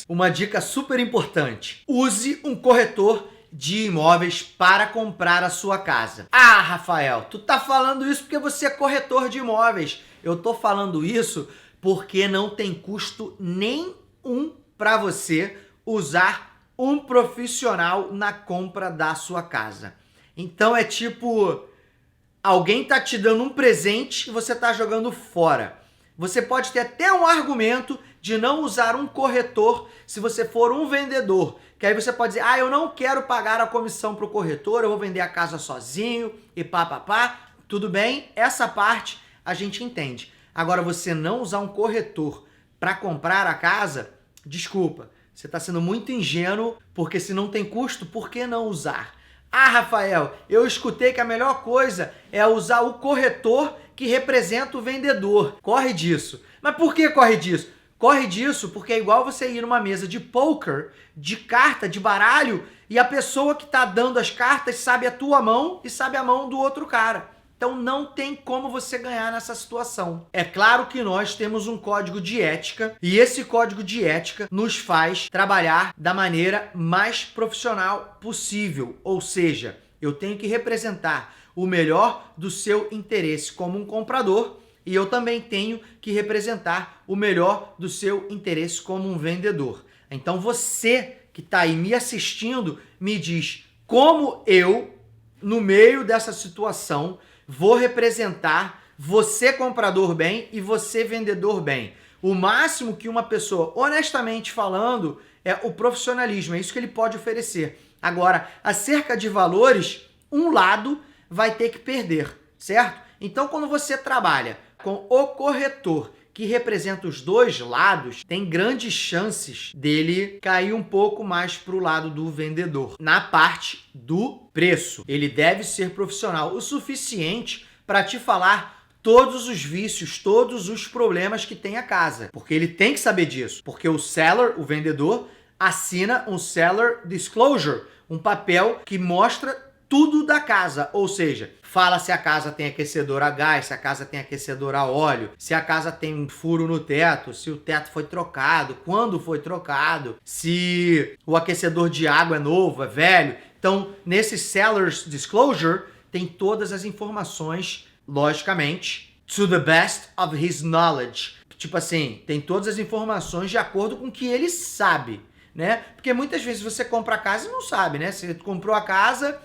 Uma dica super importante: use um corretor de imóveis para comprar a sua casa. Ah, Rafael, tu tá falando isso porque você é corretor de imóveis. Eu tô falando isso porque não tem custo nenhum para você usar um profissional na compra da sua casa. Então é tipo, alguém tá te dando um presente e você tá jogando fora. Você pode ter até um argumento de não usar um corretor se você for um vendedor. Que aí você pode dizer, eu não quero pagar a comissão para o corretor, eu vou vender a casa sozinho e pá. Tudo bem, essa parte a gente entende. Agora, você não usar um corretor para comprar a casa, desculpa, você está sendo muito ingênuo, porque se não tem custo, por que não usar? Ah, Rafael, eu escutei que a melhor coisa é usar o corretor que representa o vendedor. Corre disso. Mas por que corre disso? Corre disso porque é igual você ir numa mesa de poker, de carta, de baralho, e a pessoa que está dando as cartas sabe a tua mão e sabe a mão do outro cara. Então não tem como você ganhar nessa situação. É claro que nós temos um código de ética e esse código de ética nos faz trabalhar da maneira mais profissional possível. Ou seja, eu tenho que representar o melhor do seu interesse como um comprador e eu também tenho que representar o melhor do seu interesse como um vendedor. Então você que está aí me assistindo me diz como eu, no meio dessa situação, vou representar você comprador bem e você vendedor bem. O máximo que uma pessoa, honestamente falando, é o profissionalismo. É isso que ele pode oferecer. Agora, acerca de valores, um lado vai ter que perder, certo? Então, quando você trabalha com o corretor que representa os dois lados, tem grandes chances dele cair um pouco mais para o lado do vendedor. Na parte do preço, ele deve ser profissional o suficiente para te falar todos os vícios, todos os problemas que tem a casa. Porque ele tem que saber disso. Porque o seller, o vendedor, assina um seller disclosure, um papel que mostra tudo da casa, ou seja, fala se a casa tem aquecedor a gás, se a casa tem aquecedor a óleo, se a casa tem um furo no teto, se o teto foi trocado, quando foi trocado, se o aquecedor de água é novo, é velho. Então, nesse Seller's Disclosure, tem todas as informações, logicamente, to the best of his knowledge. Tipo assim, tem todas as informações de acordo com o que ele sabe, né? Porque muitas vezes você compra a casa e não sabe, né? Você comprou a casa,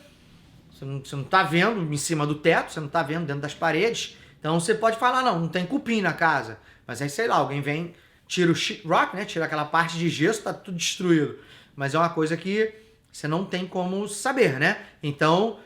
você não tá vendo em cima do teto, você não tá vendo dentro das paredes. Então você pode falar, não tem cupim na casa. Mas aí, sei lá, alguém vem, tira o sheetrock, né? Tira aquela parte de gesso, tá tudo destruído. Mas é uma coisa que você não tem como saber, né? Então,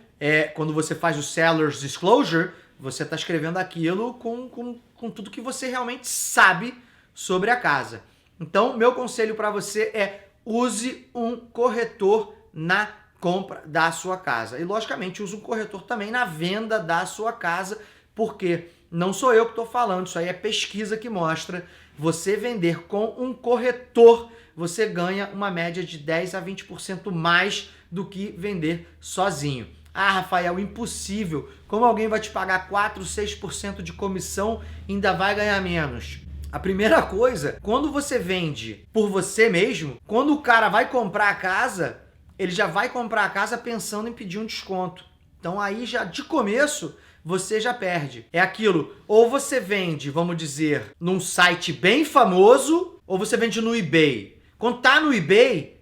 quando você faz o Seller's Disclosure, você tá escrevendo aquilo com tudo que você realmente sabe sobre a casa. Então, meu conselho para você é use um corretor na compra da sua casa. E, logicamente, use um corretor também na venda da sua casa, porque não sou eu que estou falando, isso aí é pesquisa que mostra. Você vender com um corretor, você ganha uma média de 10 a 20% mais do que vender sozinho. Ah, Rafael, impossível. Como alguém vai te pagar 4, 6% de comissão e ainda vai ganhar menos? A primeira coisa, quando você vende por você mesmo, quando o cara vai comprar a casa, ele já vai comprar a casa pensando em pedir um desconto. Então aí já de começo você já perde. É aquilo, ou você vende, vamos dizer, num site bem famoso, ou você vende no eBay. Quando tá no eBay,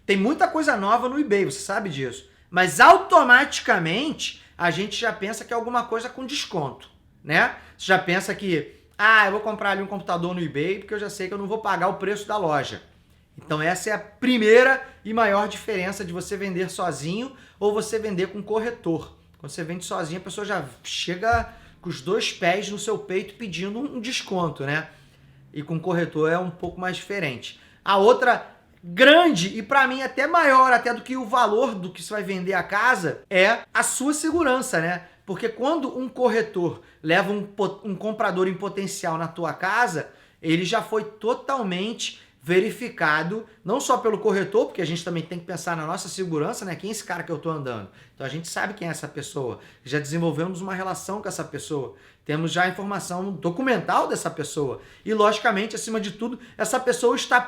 tem muita coisa nova no eBay, você sabe disso. Mas automaticamente a gente já pensa que é alguma coisa com desconto, né? Você já pensa que, eu vou comprar ali um computador no eBay porque eu já sei que eu não vou pagar o preço da loja. Então essa é a primeira e maior diferença de você vender sozinho ou você vender com corretor. Quando você vende sozinho, a pessoa já chega com os dois pés no seu peito pedindo um desconto, né? E com corretor é um pouco mais diferente. A outra grande e para mim até maior até do que o valor do que você vai vender a casa é a sua segurança, né? Porque quando um corretor leva um comprador em potencial na tua casa, ele já foi totalmente verificado, não só pelo corretor, porque a gente também tem que pensar na nossa segurança, né? Quem é esse cara que eu tô andando? Então a gente sabe quem é essa pessoa, já desenvolvemos uma relação com essa pessoa, temos já a informação documental dessa pessoa e, logicamente, acima de tudo, essa pessoa está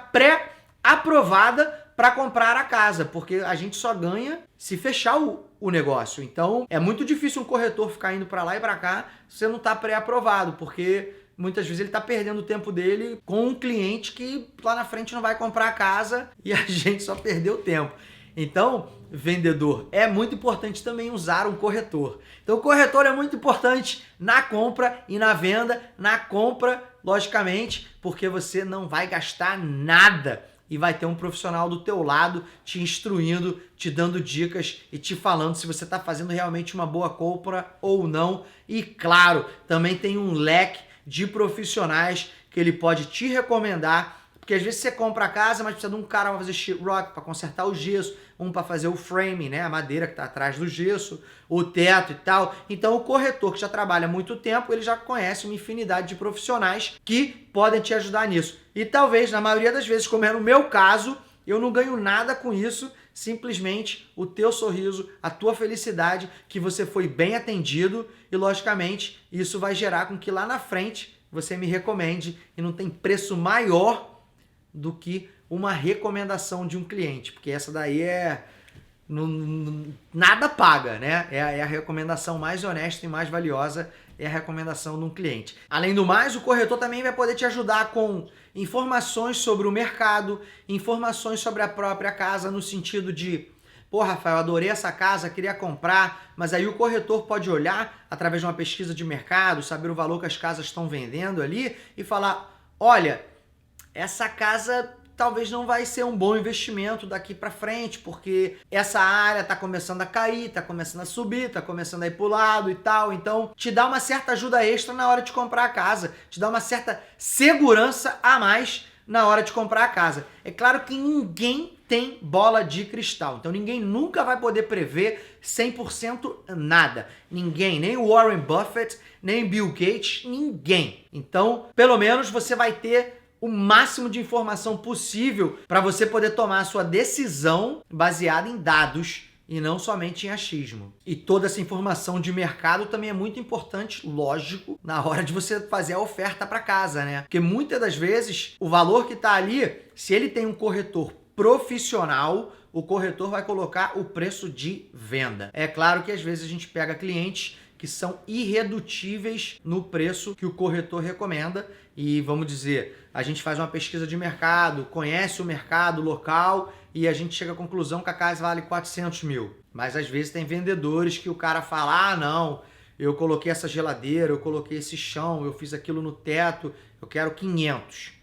aprovada para comprar a casa, porque a gente só ganha se fechar o negócio. Então, é muito difícil um corretor ficar indo para lá e para cá se você não está pré-aprovado, porque muitas vezes ele está perdendo o tempo dele com um cliente que lá na frente não vai comprar a casa e a gente só perdeu tempo. Então, vendedor, é muito importante também usar um corretor. Então, o corretor é muito importante na compra e na venda. Na compra, logicamente, porque você não vai gastar nada e vai ter um profissional do teu lado te instruindo, te dando dicas e te falando se você está fazendo realmente uma boa compra ou não. E claro, também tem um leque de profissionais que ele pode te recomendar, porque às vezes você compra a casa, mas precisa de um cara para fazer sheetrock, para consertar o gesso, um para fazer o frame, né, a madeira que está atrás do gesso, o teto e tal. Então o corretor que já trabalha há muito tempo, ele já conhece uma infinidade de profissionais que podem te ajudar nisso. E talvez, na maioria das vezes, como é no meu caso, eu não ganho nada com isso, simplesmente o teu sorriso, a tua felicidade, que você foi bem atendido e, logicamente, isso vai gerar com que lá na frente você me recomende e não tem preço maior do que uma recomendação de um cliente, porque essa daí nada paga, né? É a recomendação mais honesta e mais valiosa, é a recomendação de um cliente. Além do mais, o corretor também vai poder te ajudar com informações sobre o mercado, informações sobre a própria casa, no sentido de, pô, Rafael, adorei essa casa, queria comprar, mas aí o corretor pode olhar através de uma pesquisa de mercado, saber o valor que as casas estão vendendo ali e falar, olha, essa casa talvez não vai ser um bom investimento daqui para frente, porque essa área está começando a cair, está começando a subir, está começando a ir para o lado e tal. Então, te dá uma certa ajuda extra na hora de comprar a casa, te dá uma certa segurança a mais na hora de comprar a casa. É claro que ninguém tem bola de cristal, então ninguém nunca vai poder prever 100% nada. Ninguém, nem Warren Buffett, nem Bill Gates, ninguém. Então, pelo menos você vai ter o máximo de informação possível para você poder tomar a sua decisão baseada em dados e não somente em achismo. E toda essa informação de mercado também é muito importante, lógico, na hora de você fazer a oferta para casa, né? Porque muitas das vezes o valor que está ali, se ele tem um corretor profissional, o corretor vai colocar o preço de venda. É claro que às vezes a gente pega clientes que são irredutíveis no preço que o corretor recomenda e, vamos dizer, a gente faz uma pesquisa de mercado, conhece o mercado local e a gente chega à conclusão que a casa vale 400 mil. Mas às vezes tem vendedores que o cara fala, ah não, eu coloquei essa geladeira, eu coloquei esse chão, eu fiz aquilo no teto, eu quero 500.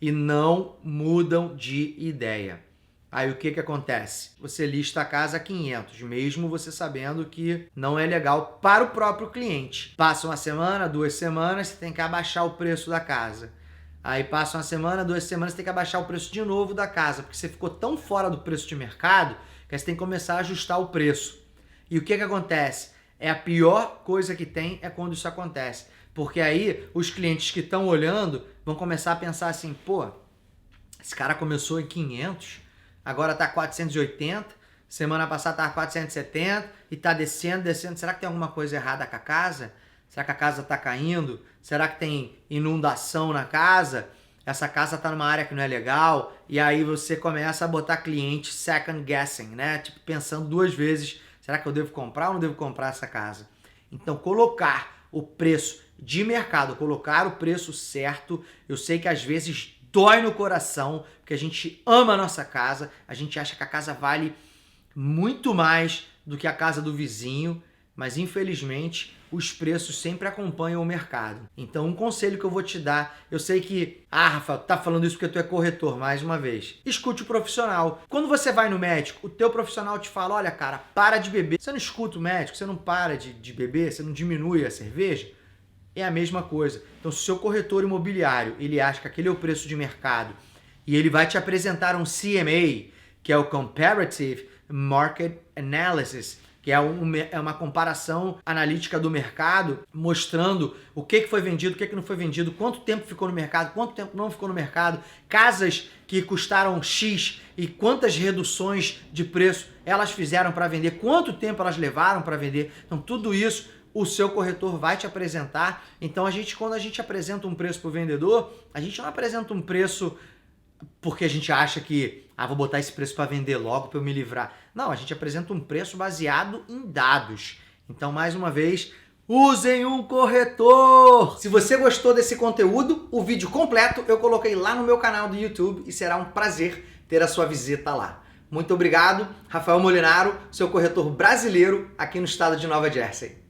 E não mudam de ideia. Aí o que acontece? Você lista a casa a 500, mesmo você sabendo que não é legal para o próprio cliente. Passa uma semana, 2 semanas, você tem que abaixar o preço da casa. Aí passa uma semana, 2 semanas, você tem que abaixar o preço de novo da casa, porque você ficou tão fora do preço de mercado que você tem que começar a ajustar o preço. E o que acontece? É a pior coisa que tem é quando isso acontece. Porque aí os clientes que estão olhando vão começar a pensar assim, pô, esse cara começou em 500, agora está 480, semana passada estava 470 e está descendo. Será que tem alguma coisa errada com a casa? Será que a casa está caindo? Será que tem inundação na casa? Essa casa está numa área que não é legal? E aí você começa a botar cliente second guessing, né? Tipo, pensando 2 vezes, será que eu devo comprar ou não devo comprar essa casa? Então, colocar o preço de mercado, colocar o preço certo, eu sei que às vezes dói no coração, porque a gente ama a nossa casa, a gente acha que a casa vale muito mais do que a casa do vizinho, mas infelizmente os preços sempre acompanham o mercado. Então um conselho que eu vou te dar, eu sei que, Rafa, tá falando isso porque tu é corretor, mais uma vez, escute o profissional. Quando você vai no médico, o teu profissional te fala, olha cara, para de beber. Você não escuta o médico, você não para de beber, você não diminui a cerveja, é a mesma coisa. Então se o seu corretor imobiliário, ele acha que aquele é o preço de mercado e ele vai te apresentar um CMA, que é o Comparative Market Analysis, que é uma comparação analítica do mercado, mostrando o que foi vendido, o que não foi vendido, quanto tempo ficou no mercado, quanto tempo não ficou no mercado, casas que custaram X e quantas reduções de preço elas fizeram para vender, quanto tempo elas levaram para vender. Então tudo isso o seu corretor vai te apresentar. Então quando a gente apresenta um preço para o vendedor, a gente não apresenta um preço porque a gente acha que, vou botar esse preço para vender logo para eu me livrar. Não, a gente apresenta um preço baseado em dados. Então, mais uma vez, usem um corretor! Se você gostou desse conteúdo, o vídeo completo eu coloquei lá no meu canal do YouTube e será um prazer ter a sua visita lá. Muito obrigado, Rafael Molinaro, seu corretor brasileiro aqui no estado de Nova Jersey.